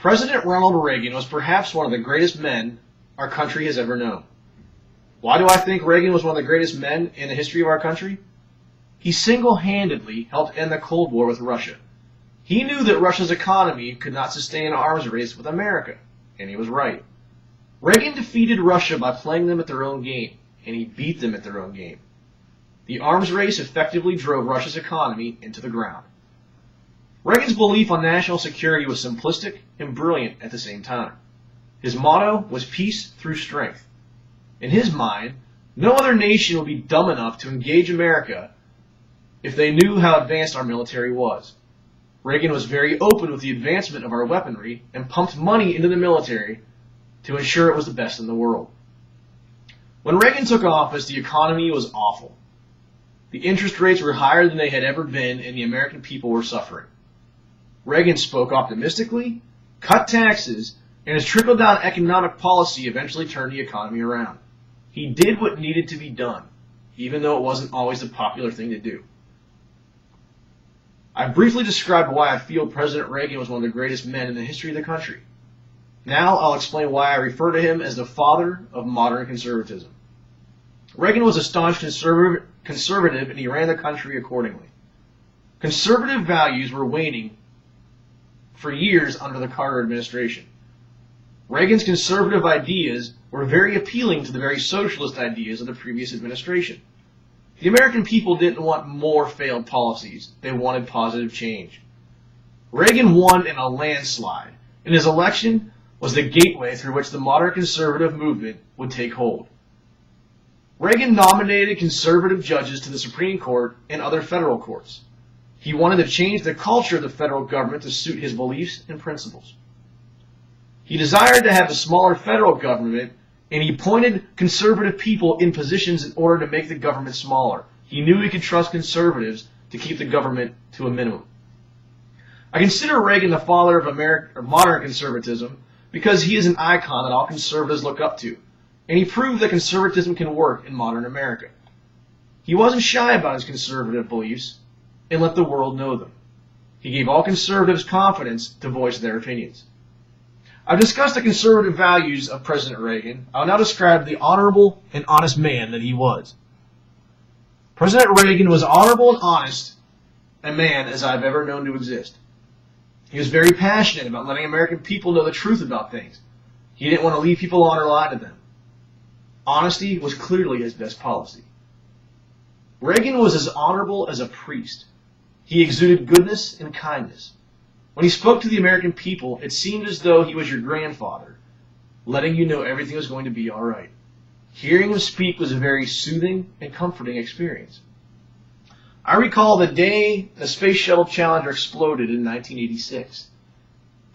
President Ronald Reagan was perhaps one of the greatest men our country has ever known. Why do I think Reagan was one of the greatest men in the history of our country? He single-handedly helped end the Cold War with Russia. He knew that Russia's economy could not sustain an arms race with America, and he was right. Reagan defeated Russia by playing them at their own game, and he beat them at their own game. The arms race effectively drove Russia's economy into the ground. Reagan's belief on national security was simplistic and brilliant at the same time. His motto was peace through strength. In his mind, no other nation would be dumb enough to engage America if they knew how advanced our military was. Reagan was very open with the advancement of our weaponry and pumped money into the military to ensure it was the best in the world. When Reagan took office, the economy was awful. The interest rates were higher than they had ever been, and the American people were suffering. Reagan spoke optimistically, cut taxes, and his trickle-down economic policy eventually turned the economy around. He did what needed to be done, even though it wasn't always the popular thing to do. I briefly described why I feel President Reagan was one of the greatest men in the history of the country. Now I'll explain why I refer to him as the father of modern conservatism. Reagan was a staunch conservative, and he ran the country accordingly. Conservative values were waning for years under the Carter administration. Reagan's conservative ideas were very appealing to the very socialist ideas of the previous administration. The American people didn't want more failed policies. They wanted positive change. Reagan won in a landslide, and his election was the gateway through which the modern conservative movement would take hold. Reagan nominated conservative judges to the Supreme Court and other federal courts. He wanted to change the culture of the federal government to suit his beliefs and principles. He desired to have a smaller federal government, and he appointed conservative people in positions in order to make the government smaller. He knew he could trust conservatives to keep the government to a minimum. I consider Reagan the father of modern conservatism because he is an icon that all conservatives look up to, and he proved that conservatism can work in modern America. He wasn't shy about his conservative beliefs and let the world know them. He gave all conservatives confidence to voice their opinions. I've discussed the conservative values of President Reagan. I'll now describe the honorable and honest man that he was. President Reagan was honorable and honest a man as I've ever known to exist. He was very passionate about letting American people know the truth about things. He didn't want to leave people on or lie to them. Honesty was clearly his best policy. Reagan was as honorable as a priest. He exuded goodness and kindness. When he spoke to the American people, it seemed as though he was your grandfather, letting you know everything was going to be all right. Hearing him speak was a very soothing and comforting experience. I recall the day the Space Shuttle Challenger exploded in 1986.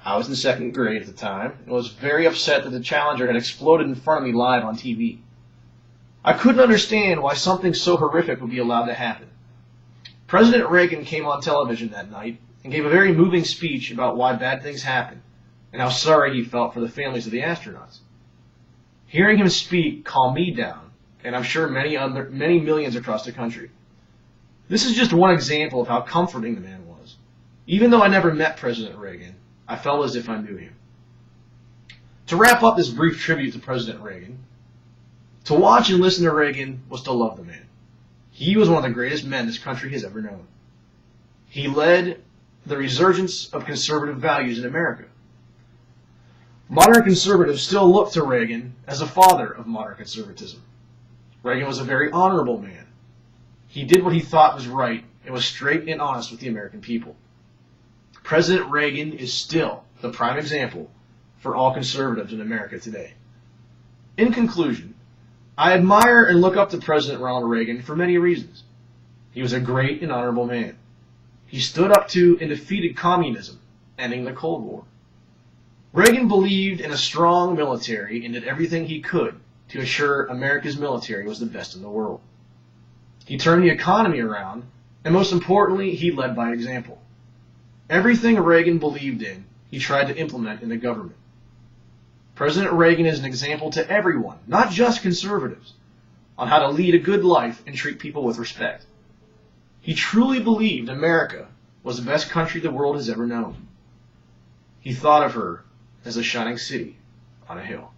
I was in second grade at the time and was very upset that the Challenger had exploded in front of me live on TV. I couldn't understand why something so horrific would be allowed to happen. President Reagan came on television that night and gave a very moving speech about why bad things happen and how sorry he felt for the families of the astronauts. Hearing him speak calmed me down, and I'm sure many millions across the country. This is just one example of how comforting the man was. Even though I never met President Reagan, I felt as if I knew him. To wrap up this brief tribute to President Reagan, to watch and listen to Reagan was to love the man. He was one of the greatest men this country has ever known. He led the resurgence of conservative values in America. Modern conservatives still look to Reagan as a father of modern conservatism. Reagan was a very honorable man. He did what he thought was right and was straight and honest with the American people. President Reagan is still the prime example for all conservatives in America today. In conclusion, I admire and look up to President Ronald Reagan for many reasons. He was a great and honorable man. He stood up to and defeated communism, ending the Cold War. Reagan believed in a strong military and did everything he could to ensure America's military was the best in the world. He turned the economy around, and most importantly, he led by example. Everything Reagan believed in, he tried to implement in the government. President Reagan is an example to everyone, not just conservatives, on how to lead a good life and treat people with respect. He truly believed America was the best country the world has ever known. He thought of her as a shining city on a hill.